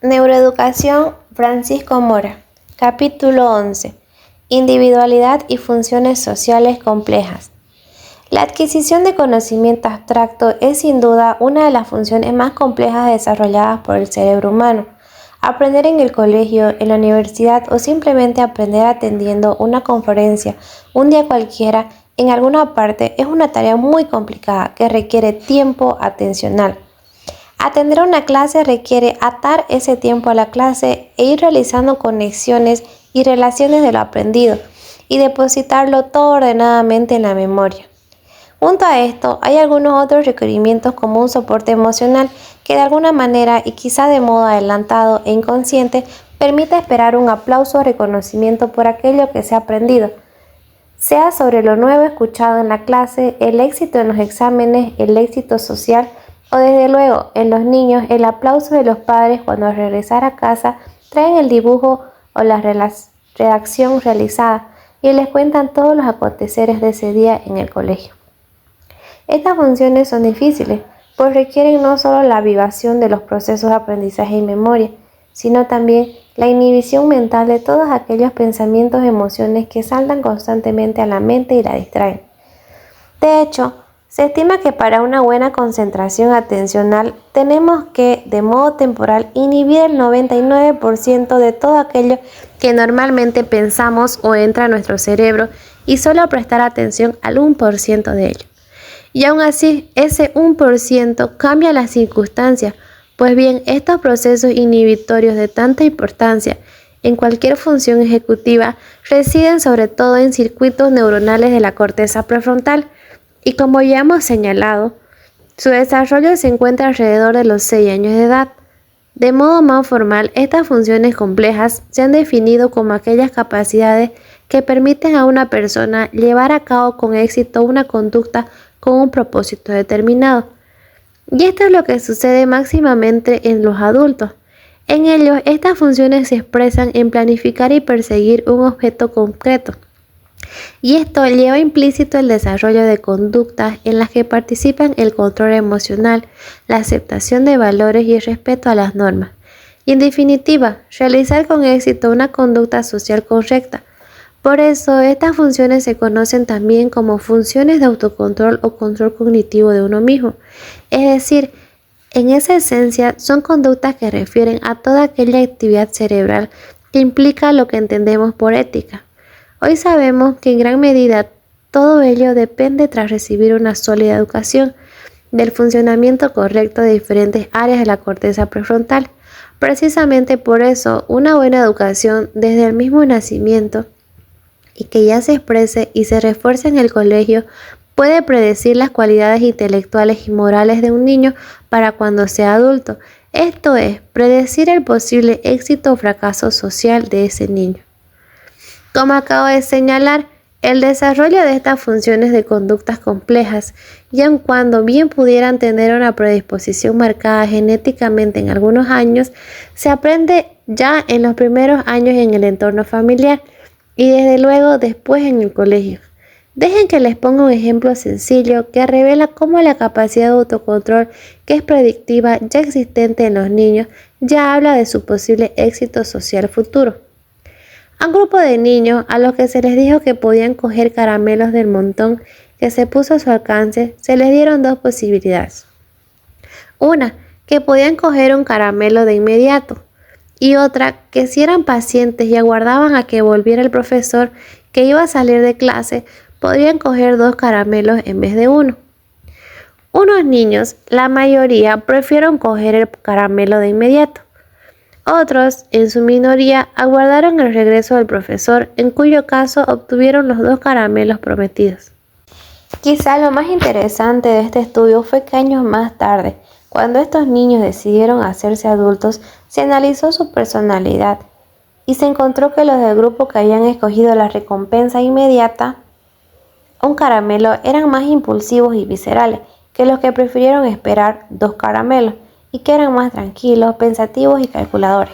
Neuroeducación, Francisco Mora. Capítulo 11. Individualidad y funciones sociales complejas. La adquisición de conocimiento abstracto es sin duda una de las funciones más complejas desarrolladas por el cerebro humano. Aprender en el colegio, en la universidad o simplemente aprender atendiendo una conferencia un día cualquiera en alguna parte es una tarea muy complicada que requiere tiempo atencional. Atender a una clase requiere atar ese tiempo a la clase e ir realizando conexiones y relaciones de lo aprendido y depositarlo todo ordenadamente en la memoria. Junto a esto, hay algunos otros requerimientos como un soporte emocional que de alguna manera y quizá de modo adelantado e inconsciente permite esperar un aplauso o reconocimiento por aquello que se ha aprendido, sea sobre lo nuevo escuchado en la clase, el éxito en los exámenes, el éxito social o desde luego en los niños el aplauso de los padres cuando al regresar a casa traen el dibujo o la redacción realizada y les cuentan todos los aconteceres de ese día en el colegio. Estas funciones son difíciles, pues requieren no solo la avivación de los procesos de aprendizaje y memoria, sino también la inhibición mental de todos aquellos pensamientos y emociones que saltan constantemente a la mente y la distraen. De hecho, se estima que para una buena concentración atencional tenemos que, de modo temporal, inhibir el 99% de todo aquello que normalmente pensamos o entra a nuestro cerebro y solo prestar atención al 1% de ello. Y aún así, ese 1% cambia las circunstancias, pues bien, estos procesos inhibitorios de tanta importancia en cualquier función ejecutiva residen sobre todo en circuitos neuronales de la corteza prefrontal, y como ya hemos señalado, su desarrollo se encuentra alrededor de los 6 años de edad. De modo más formal, estas funciones complejas se han definido como aquellas capacidades que permiten a una persona llevar a cabo con éxito una conducta con un propósito determinado. Y esto es lo que sucede máximamente en los adultos. En ellos, estas funciones se expresan en planificar y perseguir un objeto concreto. Y esto lleva implícito el desarrollo de conductas en las que participan el control emocional, la aceptación de valores y el respeto a las normas. Y en definitiva, realizar con éxito una conducta social correcta. Por eso, estas funciones se conocen también como funciones de autocontrol o control cognitivo de uno mismo. Es decir, en esa esencia son conductas que refieren a toda aquella actividad cerebral que implica lo que entendemos por ética. Hoy sabemos que en gran medida todo ello depende tras recibir una sólida educación del funcionamiento correcto de diferentes áreas de la corteza prefrontal. Precisamente por eso, una buena educación desde el mismo nacimiento y que ya se exprese y se refuerce en el colegio puede predecir las cualidades intelectuales y morales de un niño para cuando sea adulto. Esto es, predecir el posible éxito o fracaso social de ese niño. Como acabo de señalar, el desarrollo de estas funciones de conductas complejas, y aun cuando bien pudieran tener una predisposición marcada genéticamente en algunos años, se aprende ya en los primeros años en el entorno familiar y desde luego después en el colegio. Dejen que les ponga un ejemplo sencillo que revela cómo la capacidad de autocontrol, que es predictiva ya existente en los niños, ya habla de su posible éxito social futuro. A un grupo de niños a los que se les dijo que podían coger caramelos del montón que se puso a su alcance, se les dieron dos posibilidades. Una, que podían coger un caramelo de inmediato, y otra, que si eran pacientes y aguardaban a que volviera el profesor que iba a salir de clase, podrían coger 2 caramelos en vez de uno. Unos niños, la mayoría, prefirieron coger el caramelo de inmediato. Otros, en su minoría, aguardaron el regreso del profesor, en cuyo caso obtuvieron los 2 caramelos prometidos. Quizá lo más interesante de este estudio fue que años más tarde, cuando estos niños decidieron hacerse adultos, se analizó su personalidad y se encontró que los del grupo que habían escogido la recompensa inmediata, un caramelo, eran más impulsivos y viscerales que los que prefirieron esperar 2 caramelos y que eran más tranquilos, pensativos y calculadores.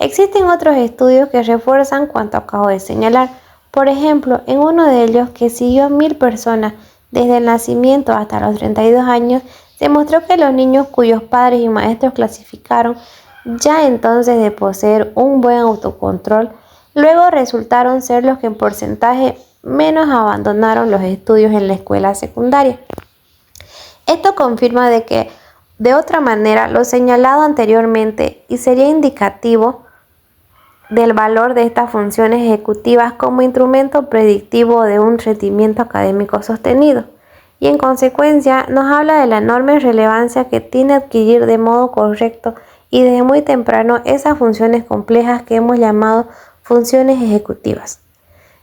Existen otros estudios que refuerzan cuanto acabo de señalar. Por ejemplo, en uno de ellos que siguió a 1000 personas desde el nacimiento hasta los 32 años, se mostró que los niños cuyos padres y maestros clasificaron ya entonces de poseer un buen autocontrol, luego resultaron ser los que en porcentaje menos abandonaron los estudios en la escuela secundaria. Esto confirma de que, de otra manera, lo señalado anteriormente y sería indicativo del valor de estas funciones ejecutivas como instrumento predictivo de un rendimiento académico sostenido, y en consecuencia nos habla de la enorme relevancia que tiene adquirir de modo correcto y desde muy temprano esas funciones complejas que hemos llamado funciones ejecutivas.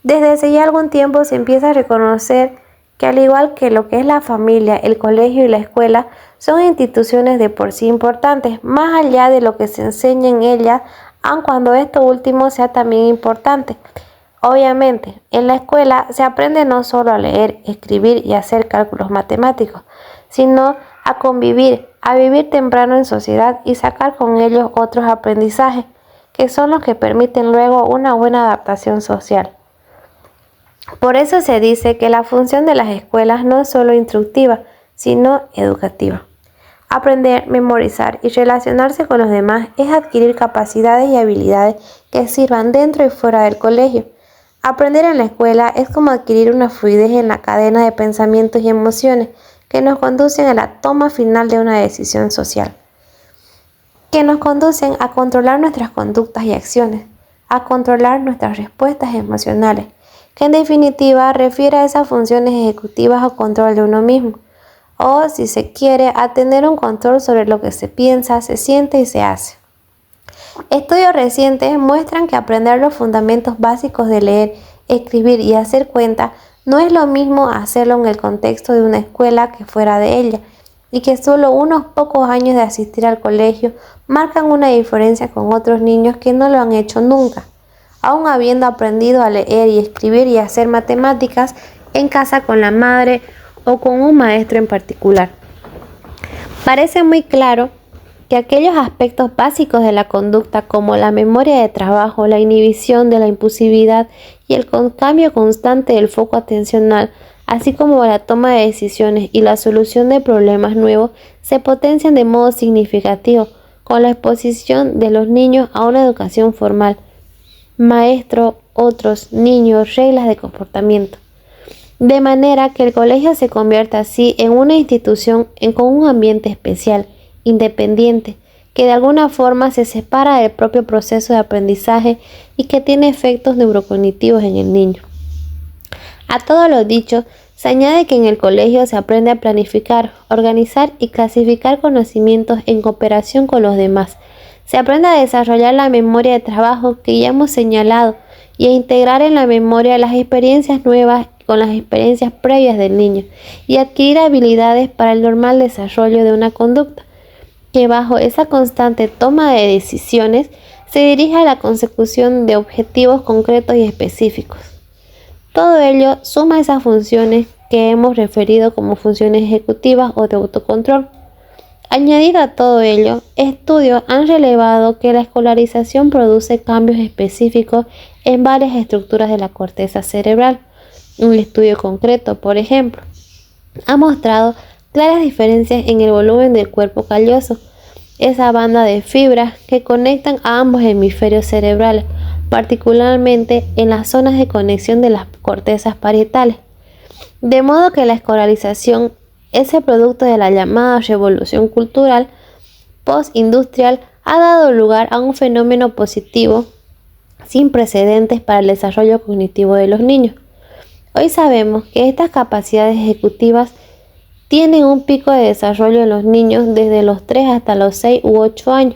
Desde hace ya algún tiempo se empieza a reconocer que, al igual que lo que es la familia, el colegio y la escuela, son instituciones de por sí importantes, más allá de lo que se enseña en ellas, aun cuando esto último sea también importante. Obviamente, en la escuela se aprende no solo a leer, escribir y hacer cálculos matemáticos, sino a convivir, a vivir temprano en sociedad y sacar con ellos otros aprendizajes, que son los que permiten luego una buena adaptación social. Por eso se dice que la función de las escuelas no es solo instructiva, sino educativa. Aprender, memorizar y relacionarse con los demás es adquirir capacidades y habilidades que sirvan dentro y fuera del colegio. Aprender en la escuela es como adquirir una fluidez en la cadena de pensamientos y emociones que nos conducen a la toma final de una decisión social, que nos conducen a controlar nuestras conductas y acciones, a controlar nuestras respuestas emocionales, que en definitiva refiere a esas funciones ejecutivas o control de uno mismo, o, si se quiere, a tener un control sobre lo que se piensa, se siente y se hace. Estudios recientes muestran que aprender los fundamentos básicos de leer, escribir y hacer cuenta no es lo mismo hacerlo en el contexto de una escuela que fuera de ella, y que solo unos pocos años de asistir al colegio marcan una diferencia con otros niños que no lo han hecho nunca, aún habiendo aprendido a leer y escribir y hacer matemáticas en casa con la madre o con un maestro en particular. Parece muy claro que aquellos aspectos básicos de la conducta, como la memoria de trabajo, la inhibición de la impulsividad y el cambio constante del foco atencional, así como la toma de decisiones y la solución de problemas nuevos, se potencian de modo significativo con la exposición de los niños a una educación formal, maestro, otros, niños, reglas de comportamiento. De manera que el colegio se convierte así en una institución con un ambiente especial, independiente, que de alguna forma se separa del propio proceso de aprendizaje y que tiene efectos neurocognitivos en el niño. A todo lo dicho, se añade que en el colegio se aprende a planificar, organizar y clasificar conocimientos en cooperación con los demás. Se aprende a desarrollar la memoria de trabajo que ya hemos señalado y a integrar en la memoria las experiencias nuevas con las experiencias previas del niño y adquirir habilidades para el normal desarrollo de una conducta, que bajo esa constante toma de decisiones se dirige a la consecución de objetivos concretos y específicos. Todo ello suma esas funciones que hemos referido como funciones ejecutivas o de autocontrol. Añadido a todo ello, estudios han relevado que la escolarización produce cambios específicos en varias estructuras de la corteza cerebral. Un estudio concreto, por ejemplo, ha mostrado claras diferencias en el volumen del cuerpo calloso, esa banda de fibras que conectan a ambos hemisferios cerebrales, particularmente en las zonas de conexión de las cortezas parietales. De modo que la escolarización es el producto de la llamada revolución cultural postindustrial, ha dado lugar a un fenómeno positivo sin precedentes para el desarrollo cognitivo de los niños. Hoy sabemos que estas capacidades ejecutivas tienen un pico de desarrollo en los niños desde los 3 hasta los 6 u 8 años,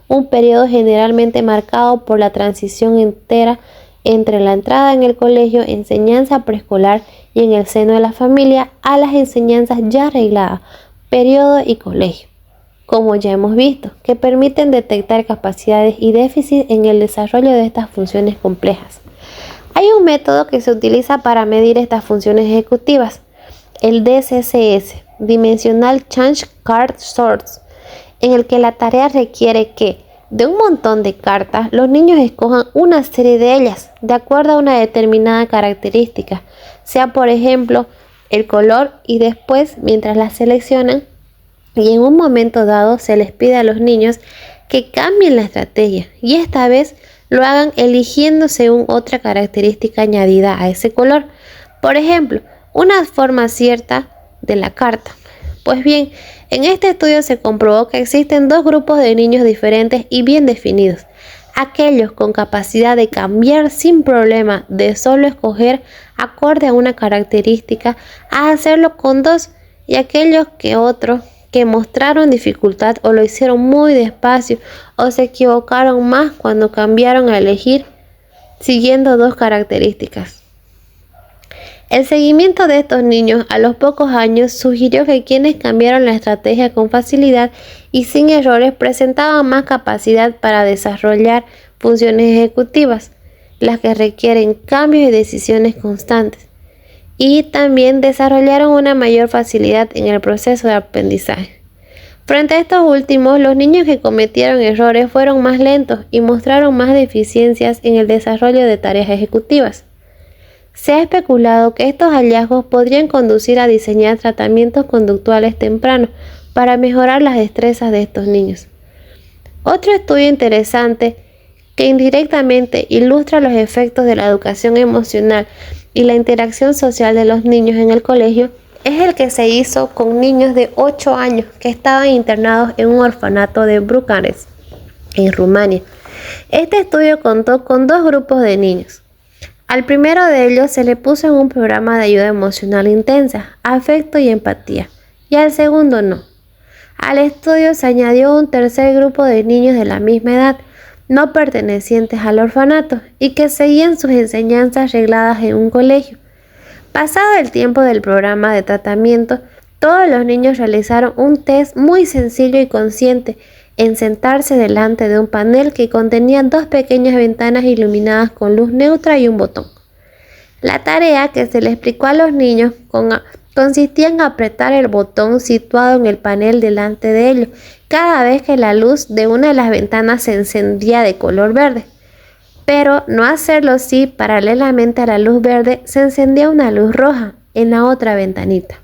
un periodo generalmente marcado por la transición entera entre la entrada en el colegio, enseñanza preescolar y en el seno de la familia a las enseñanzas ya arregladas, periodo y colegio, como ya hemos visto, que permiten detectar capacidades y déficits en el desarrollo de estas funciones complejas. Hay un método que se utiliza para medir estas funciones ejecutivas, el DCCS, Dimensional Change Card Sorts, en el que la tarea requiere que, de un montón de cartas, los niños escojan una serie de ellas, de acuerdo a una determinada característica, sea por ejemplo el color, y después, mientras las seleccionan, y en un momento dado se les pide a los niños que cambien la estrategia y esta vez lo hagan eligiendo según otra característica añadida a ese color. Por ejemplo, una forma cierta de la carta. Pues bien, en este estudio se comprobó que existen dos grupos de niños diferentes y bien definidos. Aquellos con capacidad de cambiar sin problema, de solo escoger acorde a una característica, a hacerlo con dos, y aquellos que mostraron dificultad o lo hicieron muy despacio o se equivocaron más cuando cambiaron a elegir siguiendo dos características. El seguimiento de estos niños a los pocos años sugirió que quienes cambiaron la estrategia con facilidad y sin errores presentaban más capacidad para desarrollar funciones ejecutivas, las que requieren cambios y decisiones constantes, y también desarrollaron una mayor facilidad en el proceso de aprendizaje. Frente a estos últimos, los niños que cometieron errores fueron más lentos y mostraron más deficiencias en el desarrollo de tareas ejecutivas. Se ha especulado que estos hallazgos podrían conducir a diseñar tratamientos conductuales tempranos para mejorar las destrezas de estos niños. Otro estudio interesante que indirectamente ilustra los efectos de la educación emocional y la interacción social de los niños en el colegio es el que se hizo con niños de 8 años que estaban internados en un orfanato de Bucarest, en Rumania. Este estudio contó con dos grupos de niños. Al primero de ellos se le puso en un programa de ayuda emocional intensa, afecto y empatía, y al segundo no. Al estudio se añadió un tercer grupo de niños de la misma edad, no pertenecientes al orfanato, y que seguían sus enseñanzas regladas en un colegio. Pasado el tiempo del programa de tratamiento, todos los niños realizaron un test muy sencillo y consciente en sentarse delante de un panel que contenía dos pequeñas ventanas iluminadas con luz neutra y un botón. La tarea que se le explicó a los niños consistía en apretar el botón situado en el panel delante de ellos cada vez que la luz de una de las ventanas se encendía de color verde. Pero no hacerlo si paralelamente a la luz verde se encendía una luz roja en la otra ventanita.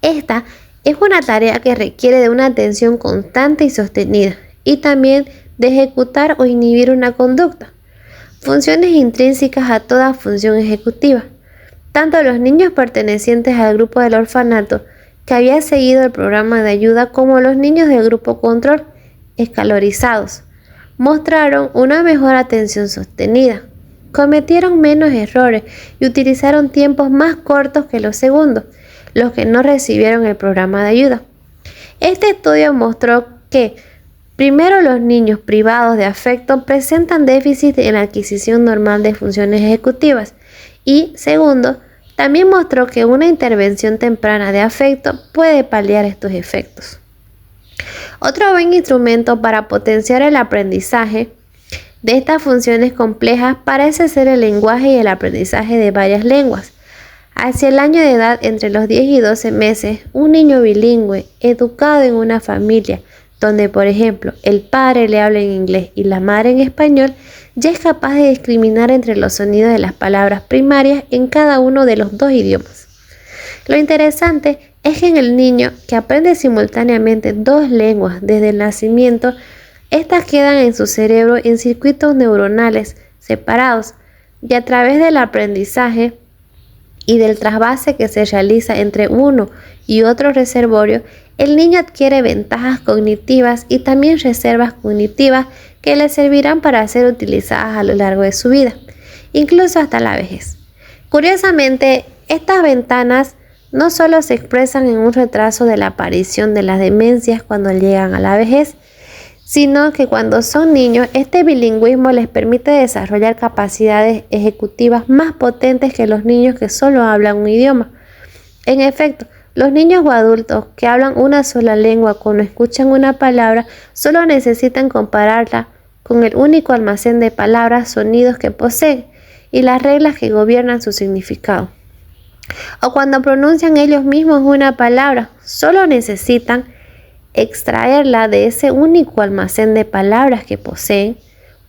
Esta es una tarea que requiere de una atención constante y sostenida, y también de ejecutar o inhibir una conducta, funciones intrínsecas a toda función ejecutiva. Tanto los niños pertenecientes al grupo del orfanato, que había seguido el programa de ayuda, como los niños del grupo control, escalarizados, mostraron una mejor atención sostenida, cometieron menos errores y utilizaron tiempos más cortos que los segundos, los que no recibieron el programa de ayuda. Este estudio mostró que, primero, los niños privados de afecto presentan déficit en la adquisición normal de funciones ejecutivas y, segundo, también mostró que una intervención temprana de afecto puede paliar estos efectos. Otro buen instrumento para potenciar el aprendizaje de estas funciones complejas parece ser el lenguaje y el aprendizaje de varias lenguas. Hacia el año de edad, entre los 10 y 12 meses, un niño bilingüe, educado en una familia donde, por ejemplo, el padre le habla en inglés y la madre en español, ya es capaz de discriminar entre los sonidos de las palabras primarias en cada uno de los dos idiomas. Lo interesante es que en el niño que aprende simultáneamente dos lenguas desde el nacimiento, estas quedan en su cerebro en circuitos neuronales separados, y a través del aprendizaje y del trasvase que se realiza entre uno y otro reservorio, el niño adquiere ventajas cognitivas y también reservas cognitivas que le servirán para ser utilizadas a lo largo de su vida, incluso hasta la vejez. Curiosamente, estas ventanas no solo se expresan en un retraso de la aparición de las demencias cuando llegan a la vejez, sino que cuando son niños, este bilingüismo les permite desarrollar capacidades ejecutivas más potentes que los niños que solo hablan un idioma. En efecto, los niños o adultos que hablan una sola lengua cuando escuchan una palabra solo necesitan compararla con el único almacén de palabras, sonidos que poseen y las reglas que gobiernan su significado. O cuando pronuncian ellos mismos una palabra, solo necesitan extraerla de ese único almacén de palabras que poseen.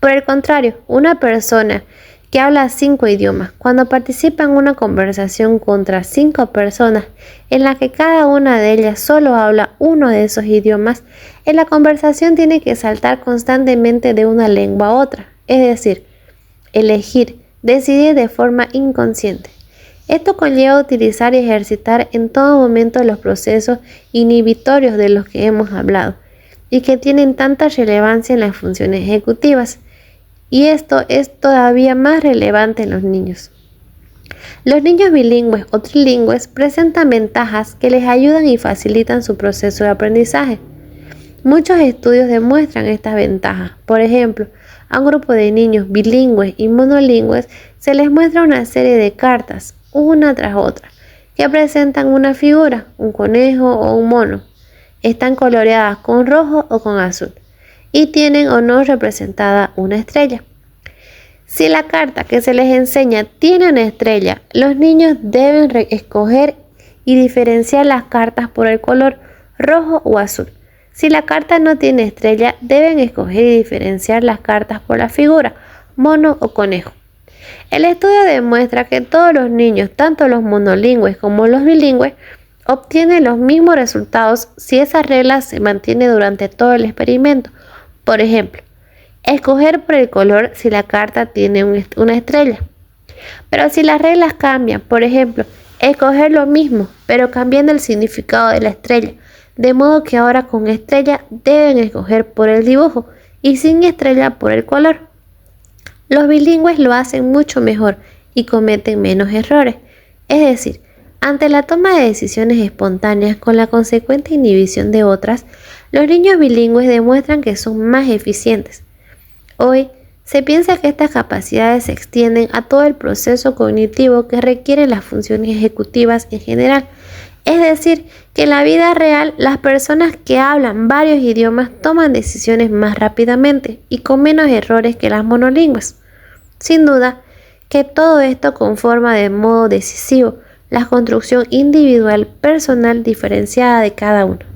Por el contrario, una persona que habla 5 idiomas, cuando participa en una conversación contra 5 personas en la que cada una de ellas solo habla uno de esos idiomas, en la conversación tiene que saltar constantemente de una lengua a otra, es decir, elegir, decidir de forma inconsciente. Esto conlleva utilizar y ejercitar en todo momento los procesos inhibitorios de los que hemos hablado y que tienen tanta relevancia en las funciones ejecutivas. Y esto es todavía más relevante en los niños. Los niños bilingües o trilingües presentan ventajas que les ayudan y facilitan su proceso de aprendizaje. Muchos estudios demuestran estas ventajas. Por ejemplo, a un grupo de niños bilingües y monolingües se les muestra una serie de cartas, una tras otra, que presentan una figura, un conejo o un mono. Están coloreadas con rojo o con azul y tienen o no representada una estrella. Si la carta que se les enseña tiene una estrella, los niños deben escoger y diferenciar las cartas por el color rojo o azul. Si la carta no tiene estrella, deben escoger y diferenciar las cartas por la figura, mono o conejo. El estudio demuestra que todos los niños, tanto los monolingües como los bilingües, obtienen los mismos resultados si esa regla se mantiene durante todo el experimento. Por ejemplo, escoger por el color si la carta tiene una estrella. Pero si las reglas cambian, por ejemplo, escoger lo mismo, pero cambiando el significado de la estrella, de modo que ahora con estrella deben escoger por el dibujo y sin estrella por el color. Los bilingües lo hacen mucho mejor y cometen menos errores. Es decir, ante la toma de decisiones espontáneas con la consecuente inhibición de otras, los niños bilingües demuestran que son más eficientes. Hoy, se piensa que estas capacidades se extienden a todo el proceso cognitivo que requieren las funciones ejecutivas en general. Es decir, que en la vida real las personas que hablan varios idiomas toman decisiones más rápidamente y con menos errores que las monolingües. Sin duda, que todo esto conforma de modo decisivo la construcción individual personal diferenciada de cada uno.